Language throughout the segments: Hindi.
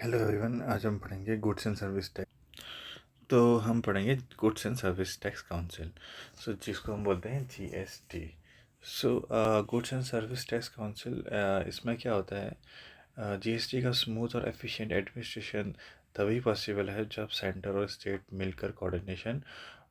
हेलो एवरीवन, आज हम पढ़ेंगे गुड्स एंड सर्विस टैक्स। तो हम पढ़ेंगे goods and service tax council, जिसको हम बोलते हैं GST. Goods and service tax council, इसमें क्या होता है, जीएसटी का स्मूथ और एफिशिएंट एडमिनिस्ट्रेशन तभी पॉसिबल है जब सेंटर और स्टेट मिलकर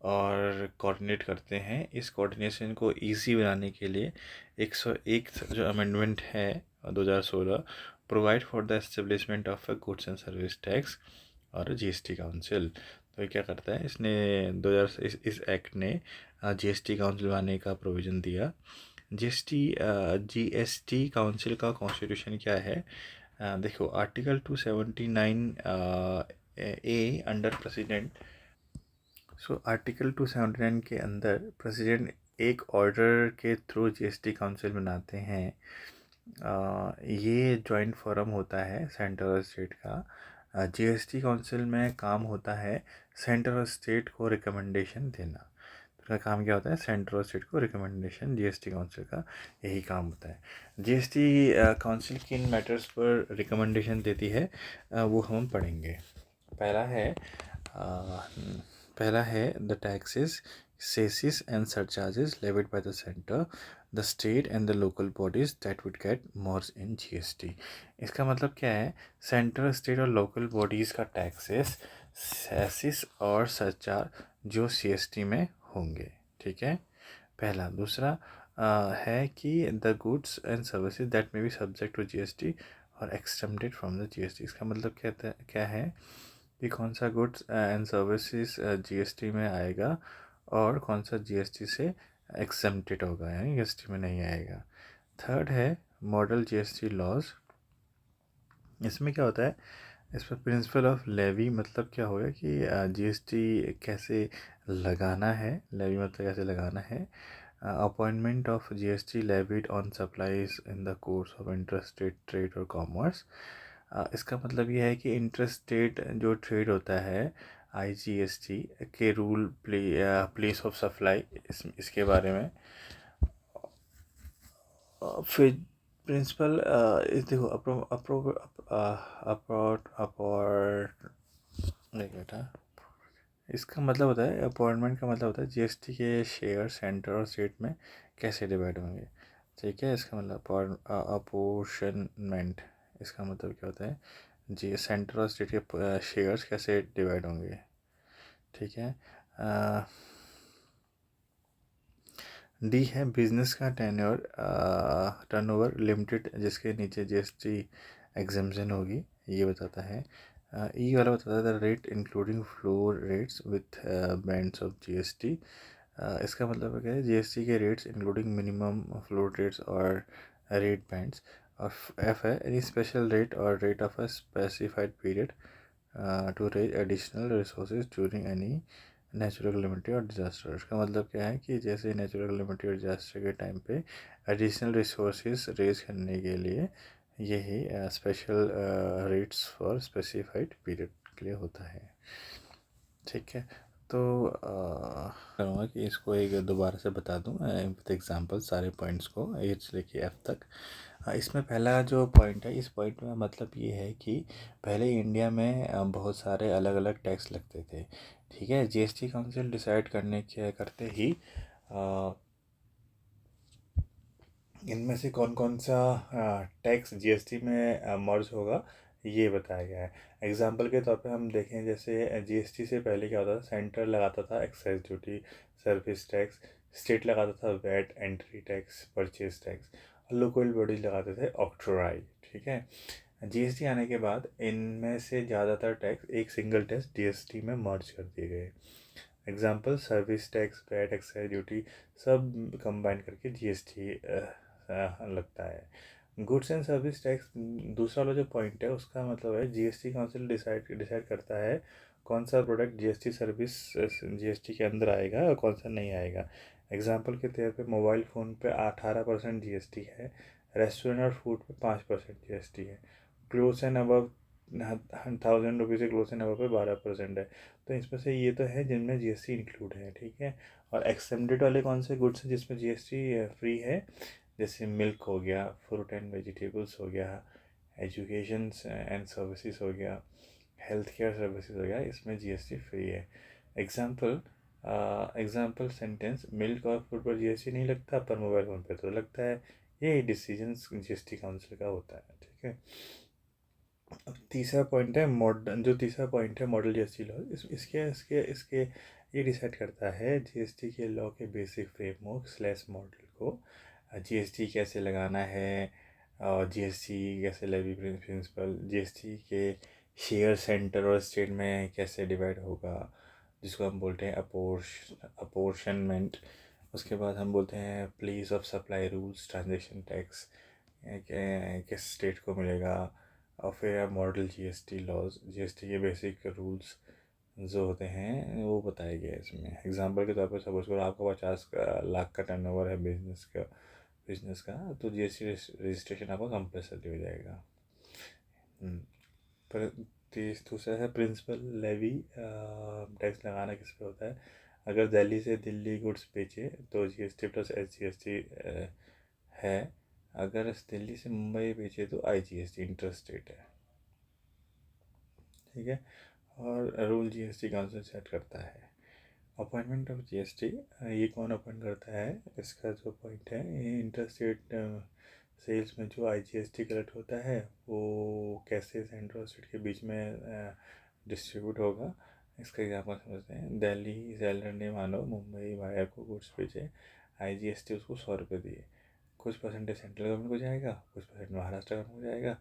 कोऑर्डिनेट करते हैं। इस कोऑर्डिनेशन को इजी बनाने के लिए 101 जो अमेंडमेंट है 2016 provide for the establishment of a goods and service tax और जीएसटी काउंसिल। तो ये क्या करता है, इसने 2000 इस एक्ट ने जीएसटी काउंसिल बनाने का प्रोविज़न दिया। जीएसटी काउंसिल का कॉन्स्टिट्यूशन क्या है? देखो, article 279 A under president. Article 279 के अंदर प्रेसिडेंट एक ऑर्डर के थ्रू जीएसटी काउंसिल बनाते हैं। ये जॉइंट फोरम होता है सेंटर और स्टेट का। जीएसटी काउंसिल में काम होता है सेंटर और स्टेट को रिकमेंडेशन देना। तो उसका काम क्या होता है? सेंटर और स्टेट को रिकमेंडेशन, जीएसटी काउंसिल का यही काम होता है। जीएसटी काउंसिल किन मैटर्स पर रिकमेंडेशन देती है, वो हम पढ़ेंगे। पहला है uh, पहला है the taxes, cesses and surcharges levied by the centre, the state and the local bodies that would get merge in GST. इसका मतलब क्या है? सेंटर, स्टेट और लोकल बॉडीज़ का टैक्सेस, सेसिस और सरचार्ज जो सीएसटी में होंगे। ठीक है, पहला। दूसरा है कि the goods and services that may be subject to GST और एक्सटेम्प्टेड फ्रॉम द जीएसटी। इसका मतलब क्या है कि कौन सा गुड्स एंड सर्विसेज जीएसटी में आएगा और कौन सा जीएसटी से एक्सेम्प्टेड होगा, यानी जीएसटी में नहीं आएगा। थर्ड है मॉडल जीएसटी लॉज। इसमें क्या होता है? इसमें प्रिंसिपल ऑफ लेवी मतलब क्या होगा कि जीएसटी कैसे लगाना है, लेवी मतलब कैसे लगाना है। Appointment of GST levied on supplies in the course of interstate trade और कॉमर्स। इसका मतलब ये है कि इंटरस्टेट जो ट्रेड होता है आईजीएसटी के रूल, प्लेस ऑफ सप्लाई, इसके बारे में। फिर प्रिंसिपल, देखो, अप्रो अप्रो अपॉर्ट अपॉर्ट नहीं बेटा, इसका मतलब होता है, अपॉइंटमेंट का मतलब होता है जीएसटी के शेयर सेंटर और स्टेट में कैसे डिवाइड होंगे। ठीक है, इसका मतलब अपोर्शनमेंट, इसका मतलब क्या होता है? जी, सेंटर और स्टेट के शेयर्स कैसे डिवाइड होंगे। ठीक है। डी है बिजनेस का टर्नओवर लिमिटेड जिसके नीचे जीएसटी एग्जेम्पशन होगी, ये बताता है। ई वाला बताता है the rate including floor rates with bands of GST. इसका मतलब क्या है? जीएसटी के rates including minimum floor rates और रेट बैंड्स। और एफ है एनी स्पेशल रेट और rate of a specified period to raise additional resources during any natural calamity और डिज़ास्टर। इसका मतलब क्या है कि जैसे नेचुरल कैलेमिटी और डिज़ास्टर के टाइम पे एडिशनल रिसोर्सेज रेज करने के लिए यही special rates for specified period के लिए होता है। ठीक है, तो करूँगा कि इसको एक दोबारा से बता दूँ विद एग्जांपल सारे पॉइंट्स को, ए से लेके एफ तक। इसमें पहला जो पॉइंट है, इस पॉइंट में मतलब ये है कि पहले इंडिया में बहुत सारे अलग अलग टैक्स लगते थे। ठीक है, जीएसटी काउंसिल डिसाइड करने के करते ही इनमें से कौन कौन सा टैक्स जीएसटी में मर्ज होगा ये बताया गया है। एग्जाम्पल के तौर पे हम देखें, जैसे जीएसटी से पहले क्या होता था? सेंटर लगाता था excise duty, service tax, state लगाता था VAT, entry tax, purchase tax, और लोकल बॉडीज लगाते थे ऑक्ट्रोई। ठीक है, जीएसटी आने के बाद इनमें से ज़्यादातर टैक्स एक सिंगल टैक्स जीएसटी में मर्ज कर दिए गए। Example service tax, VAT, excise duty सब कंबाइन करके जीएसटी लगता है। गुड्स एंड सर्विस टैक्स दूसरा वाला जो पॉइंट है, उसका मतलब है जीएसटी काउंसिल डिसाइड करता है कौन सा प्रोडक्ट जीएसटी सर्विस जीएसटी के अंदर आएगा और कौन सा नहीं आएगा। एग्जांपल के तौर पे मोबाइल फ़ोन पे 18% जीएसटी है, रेस्टोरेंट और फूड पे 5% जीएसटी है, क्लोथ्स एंड अबव 1000 रुपीज़ से क्लोथ्स एंड अबव पे 12% है। तो इसमें से ये तो है जिनमें जीएसटी इंक्लूड है। ठीक है, और एक्सेम्प्टेड वाले कौन से गुड्स हैं जिसमें जीएसटी फ्री है? जैसे मिल्क हो गया, फ्रूट एंड वेजिटेबल्स हो गया, एजुकेशन एंड सर्विसेज हो गया, हेल्थ केयर सर्विसेज हो गया, इसमें जीएसटी फ्री है। एग्जाम्पल सेंटेंस, मिल्क और फूड पर जीएसटी नहीं लगता पर मोबाइल फ़ोन पर तो लगता है। ये डिसीजन जीएसटी काउंसिल का होता है, ठीक है। अब तीसरा पॉइंट है मॉडल जीएसटी लॉ। इसके इसके इसके ये डिसाइड करता है जीएसटी के लॉ के बेसिक फ्रेमवर्क स्लैश मॉडल को, जीएसटी कैसे लगाना है, और जीएसटी कैसे लेवी प्रिंसिपल, जीएसटी के शेयर सेंटर और स्टेट में कैसे डिवाइड होगा, जिसको हम बोलते हैं अपोर्शनमेंट। उसके बाद हम बोलते हैं place of supply rules, transaction tax किस स्टेट को मिलेगा, और फिर मॉडल जीएसटी लॉज, जीएसटी के बेसिक रूल्स जो होते हैं वो बताए गए हैं इसमें। एग्जांपल के तौर पर सपोज करो आपका 50 लाख का टर्नओवर है बिजनेस का, तो जीएसटी रजिस्ट्रेशन आपका कंपलसरी हो जाएगा। पर दूसरा है प्रिंसिपल लेवी टैक्स लगाना किस पे होता है। अगर दिल्ली से दिल्ली गुड्स बेचे तो जीएसटी प्लस एसजीएसटी है। अगर दिल्ली से मुंबई बेचे तो आईजीएसटी इंटर स्टेट है, ठीक है। और रूल जीएसटी काउंसिल सेट करता है। अपॉइंटमेंट ऑफ जीएसटी, ये कौन अपॉइंट करता है, इसका जो पॉइंट है, ये इंटर स्टेट सेल्स में जो आईजीएसटी कलेक्ट होता है वो कैसे सेंट्रल स्टेट के बीच में डिस्ट्रीब्यूट होगा। इसका एग्जाम्पल समझते हैं। दिल्ली सेलर ने मानो मुंबई वाया को गुड्स बेचे, आईजीएसटी उसको 100 रुपये दिए, कुछ परसेंटेज सेंट्रल गवर्नमेंट को जाएगा, कुछ परसेंट महाराष्ट्र गवर्नमेंट को जाएगा,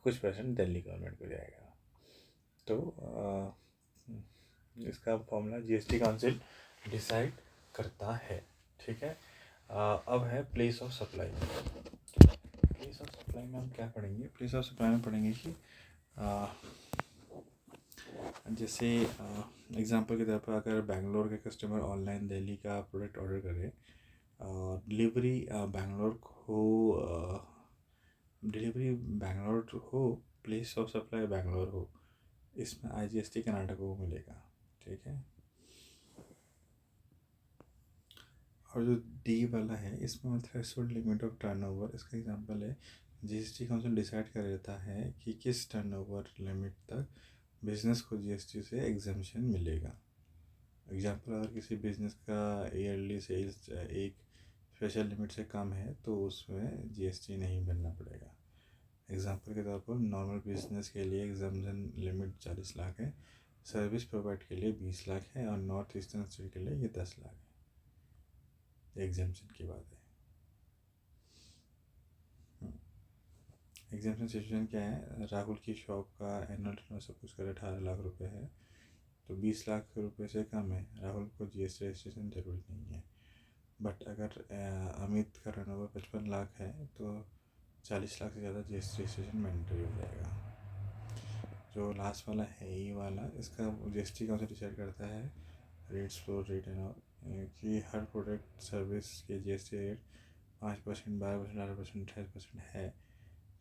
कुछ परसेंट दिल्ली गवर्नमेंट को जाएगा। तो इसका फॉर्मूला जीएसटी काउंसिल डिसाइड करता है, ठीक है। अब है place of supply. Place of supply में हम क्या पढ़ेंगे, प्लेस ऑफ सप्लाई में पढ़ेंगे कि जैसे एग्जांपल के तौर पर अगर बेंगलोर के कस्टमर ऑनलाइन दिल्ली का प्रोडक्ट ऑर्डर करें, डिलीवरी बेंगलोर हो, प्लेस ऑफ सप्लाई बेंगलोर हो, इसमें आईजीएसटी कर्नाटक को मिलेगा, ठीक है। और जो डी वाला है इसमें थ्रेशोल्ड लिमिट ऑफ टर्नओवर, इसका एग्जांपल है जीएसटी काउंसिल डिसाइड कर देता है कि किस टर्नओवर लिमिट तक बिजनेस को जीएसटी से एग्जम्पशन मिलेगा। एग्जांपल, अगर किसी बिजनेस का ईयरली सेल्स एक स्पेशल लिमिट से कम है तो उसमें जीएसटी नहीं भरना पड़ेगा। एग्जांपल के तौर पर नॉर्मल बिजनेस के लिए एग्जम्पशन लिमिट 40 लाख है, सर्विस प्रोवाइड के लिए 20 लाख है, और नॉर्थ ईस्टर्न स्टेट के लिए ये 10 लाख है। एग्जाम्पशन की बात है। एग्जाम्पशन सिचुएशन क्या है, राहुल की शॉप का एनुअल टर्नओवर सपोज कर 18 लाख रुपए है, तो 20 लाख रुपए से कम है, राहुल को जीएसटी रजिस्ट्रेशन जरूरत नहीं है। बट अगर अमित का टर्नओवर 55 लाख है तो 40 लाख से ज़्यादा जीएसटी रजिस्ट्रेशन मैंडेटरी हो जाएगा। जो लास्ट वाला है ई वाला, इसका जीएसटी काउंसिल डिसाइड करता है rates, floor rate and all, कि हर प्रोडक्ट सर्विस के जीएसटी रेट 5%, 12%, 18%, 28% है।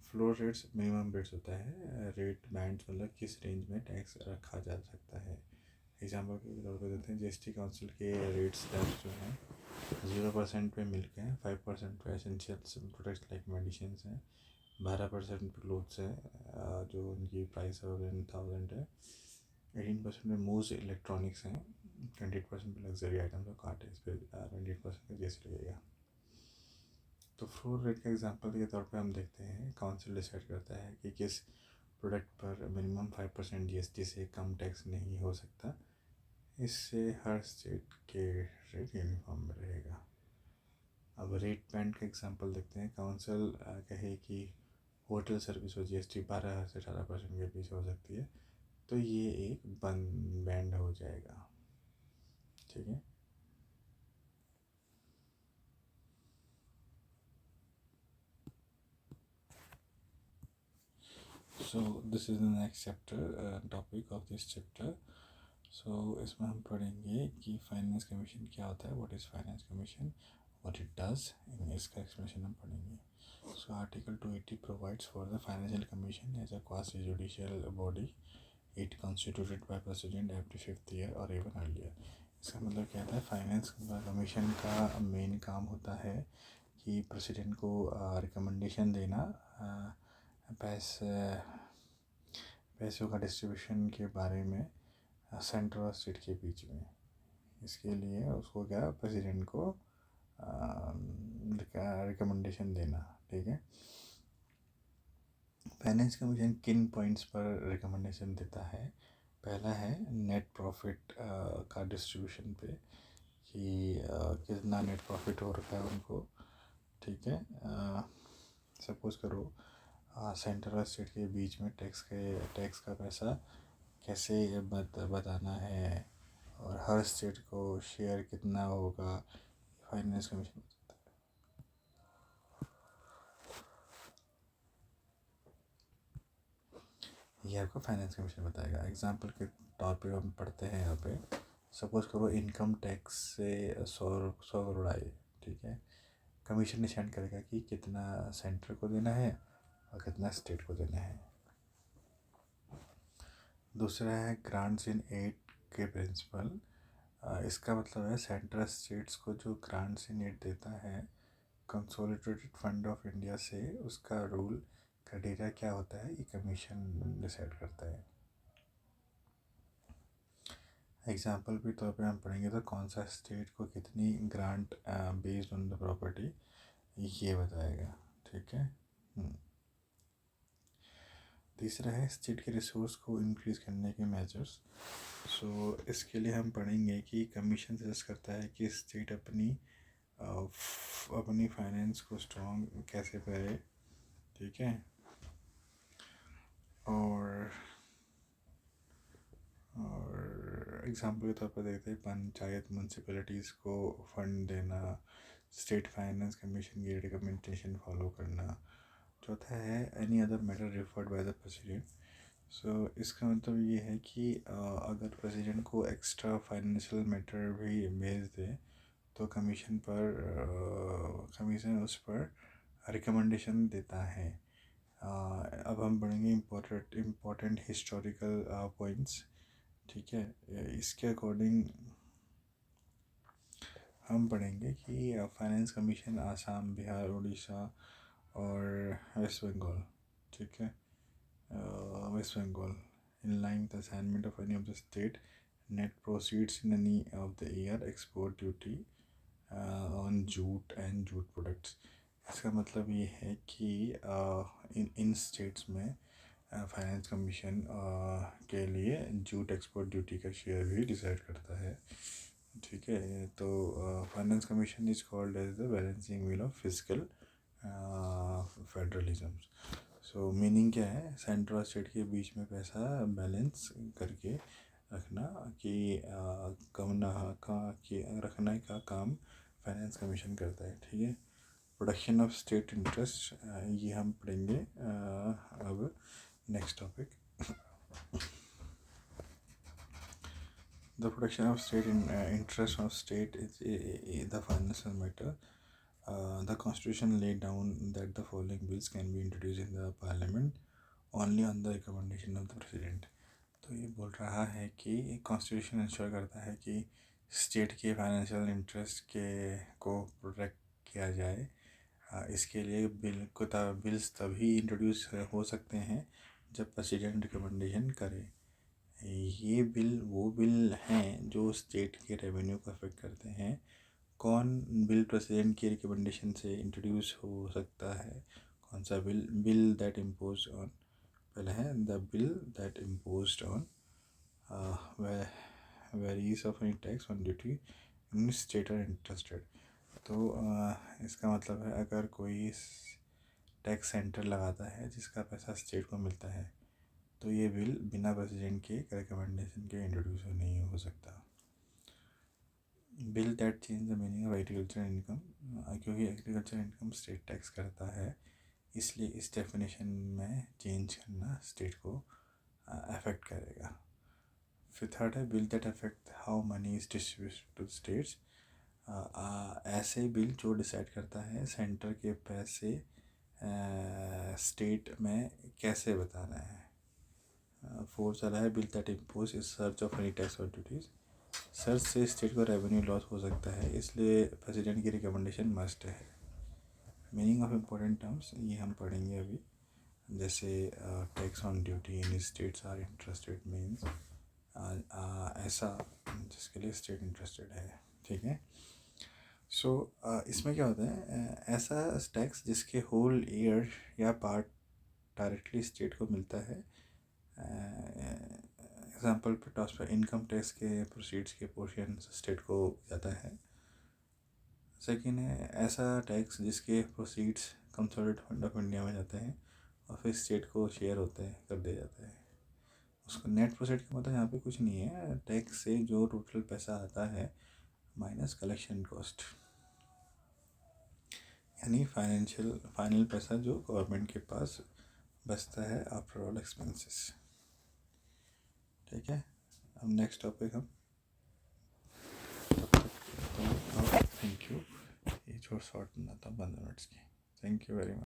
फ्लोर रेट्स मिनिमम रेट्स होता है, रेट बैंड मतलब किस रेंज में टैक्स रखा जा सकता है। एग्जाम्पल के तौर पर देते हैं, जीएसटी काउंसिल के रेट्स टैक्स जो हैं 0% पे मिल्क है, 5% पे एसेंशियल्स प्रोडक्ट्स लाइक मेडिसिन हैं, 12% पे क्लोथ्स है जो उनकी प्राइस है 1000 है, 18% में मूव्स इलेक्ट्रॉनिक्स हैं, 28% पे लग्जरी आइटम्स और कार्ट है, इस पर 28% का जीएसटी लगेगा। तो फ्लोर रेट के एग्जांपल के तौर पे हम देखते हैं, काउंसिल डिसाइड करता है कि किस प्रोडक्ट पर मिनिमम 5% जीएसटी से कम टैक्स नहीं हो सकता। इससे हर स्टेट के रेट यूनिफॉर्म में रहेगा। अब रेट बैंड का एग्जांपल देखते हैं। काउंसिल कहे कि होटल सर्विस और जीएसटी 12 से 18% के बीच हो सकती है, तो ये एक बैंड हो जाएगा, ठीक है। So this is the next chapter, topic of this chapter. So इसमें हम पढ़ेंगे कि फाइनेंस कमीशन क्या होता है, what is finance commission, what it does, इसका एक्सप्लेनेशन हम पढ़ेंगे। So article 280 provides for the financial commission as a quasi judicial body, it constituted by president every 5th year और इवन अर्लियर। इसका मतलब क्या होता है, फाइनेंस कमीशन का मेन काम होता है कि प्रेसिडेंट को रिकमेंडेशन देना पैसे पैसों का डिस्ट्रीब्यूशन के बारे में सेंटर और स्टेट के बीच में। इसके लिए उसको क्या प्रेसिडेंट को रिकमेंडेशन देना। ठीक है, फाइनेंस कमीशन किन पॉइंट्स पर रिकमेंडेशन देता है? पहला है नेट प्रॉफिट का डिस्ट्रीब्यूशन पे, कि कितना नेट प्रॉफिट हो रखा है उनको। ठीक है, सपोज करो सेंटर और स्टेट के बीच में टैक्स का पैसा कैसे बताना है और हर स्टेट को शेयर कितना होगा, फाइनेंस कमीशन बताता है। ये आपको फाइनेंस कमीशन बताएगा। एग्जाम्पल के तौर पे हम पढ़ते हैं यहाँ पे, सपोज करो इनकम टैक्स से 100 करोड़ आए। ठीक है, कमीशन डिसाइड करेगा कि कितना सेंटर को देना है और कितना स्टेट को देना है। दूसरा है ग्रांट्स इन एड के प्रिंसिपल। इसका मतलब है सेंट्रल स्टेट्स को जो ग्रांट्स इन एड देता है कंसोलिडेटेड फंड ऑफ इंडिया से, उसका रूल क्राइटेरिया क्या होता है, ये कमीशन डिसाइड करता है। एग्जाम्पल के तौर पे हम पढ़ेंगे तो कौन सा स्टेट को कितनी grant based on the property, ये बताएगा। ठीक है, तीसरा है स्टेट के रिसोर्स को इंक्रीज़ करने के मेजर्स। सो इसके लिए हम पढ़ेंगे कि कमीशन सजेस्ट करता है कि स्टेट अपनी फाइनेंस को स्ट्रॉन्ग कैसे करे। ठीक है, और एग्जाम्पल के तौर पर देखते हैं पंचायत म्यूनसिपैलिटीज़ को फंड देना, स्टेट फाइनेंस कमीशन की रिकमेंडेशन फॉलो करना। चौथा है any other matter referred by the president. So इसका मतलब ये है कि अगर प्रेसिडेंट को एक्स्ट्रा फाइनेंशियल मैटर भी भेज दे तो कमीशन उस पर रिकमेंडेशन देता है। अब हम पढ़ेंगे इम्पोर्टेंट हिस्टोरिकल पॉइंट्स। ठीक है, इसके अकॉर्डिंग हम पढ़ेंगे कि फाइनेंस कमीशन आसाम, बिहार, उड़ीसा और वेस्ट बंगाल। ठीक है, West Bengal in line with assignment of any of the state net proceeds in any of the year export duty on jute and jute products। इसका मतलब ये है कि इन स्टेट्स में फाइनेंस कमीशन के लिए जूट एक्सपोर्ट ड्यूटी का शेयर भी डिसाइड करता है। ठीक है, तो finance commission is called as the balancing wheel of physical federalism. So meaning क्या है, सेंटर और स्टेट के बीच में पैसा बैलेंस करके रखना कि कम ना कि रखने का काम फाइनेंस कमीशन करता है। ठीक है, प्रोडक्शन ऑफ स्टेट इंटरेस्ट, ये हम पढ़ेंगे अब next topic. The protection of state interest of state is the financial matter. The constitution laid down that the following bills can be introduced in the parliament only on the recommendation of the president। तो ये बोल रहा है कि कॉन्स्टिट्यूशन इंश्योर करता है कि स्टेट के फाइनेंशियल इंटरेस्ट को प्रोटेक्ट किया जाए। इसके लिए बिल्स तभी इंट्रोड्यूस हो सकते हैं जब प्रेसिडेंट रिकमेंडेशन करे। ये बिल वो बिल हैं जो स्टेट के रेवेन्यू को अफेक्ट करते हैं। कौन बिल प्रेसिडेंट की रिकमेंडेशन से इंट्रोड्यूस हो सकता है? कौन सा बिल दैट इम्पोज ऑन, पहले है the bill that impose on varies of any tax on duty in state are interested. तो इसका मतलब है अगर कोई टैक्स सेंटर लगाता है जिसका पैसा स्टेट को मिलता है तो ये बिल बिना प्रेसिडेंट के रिकमेंडेशन के इंट्रोड्यूस नहीं हो सकता। Bill that change the meaning of agriculture income, क्योंकि एग्रीकल्चर इनकम स्टेट टैक्स करता है इसलिए इस डेफिनेशन में चेंज करना स्टेट को अफेक्ट करेगा। फिर थर्ड है bill that affect how money is distributed to states. ऐसे बिल जो डिसाइड करता है सेंटर के पैसे स्टेट में कैसे बताना है। फोर्थ चला है bill that impose is search of any tax और ड्यूटीज़। सर्च से स्टेट को रेवेन्यू लॉस हो सकता है इसलिए प्रेसिडेंट की रिकमेंडेशन मस्ट है। मीनिंग ऑफ इम्पोर्टेंट टर्म्स ये हम पढ़ेंगे अभी। जैसे tax on duty in states are interested means ऐसा जिसके लिए स्टेट इंटरेस्टेड है, ठीक है। सो इसमें क्या होता है, ऐसा टैक्स जिसके होल ईयर या पार्ट डायरेक्टली स्टेट को मिलता है। एग्जांपल पे ट्रांसफर इनकम टैक्स के प्रोसीड्स के पोर्शन स्टेट को जाता है। सेकेंड है ऐसा टैक्स जिसके proceeds consolidated fund of India में जाते हैं और फिर स्टेट को शेयर होते हैं कर दिया जाता है। उसका नेट प्रोसीड का मतलब यहाँ पे कुछ नहीं है, टैक्स से जो टोटल पैसा आता है माइनस कलेक्शन कॉस्ट, यानी फाइनल पैसा जो गवर्नमेंट के पास बचता है आफ्टर ऑल एक्सपेंसेस, ठीक है। अब नेक्स्ट टॉपिक हम थैंक यू। ये जो शॉर्ट ना था 15 मिनट्स की। Thank you very much.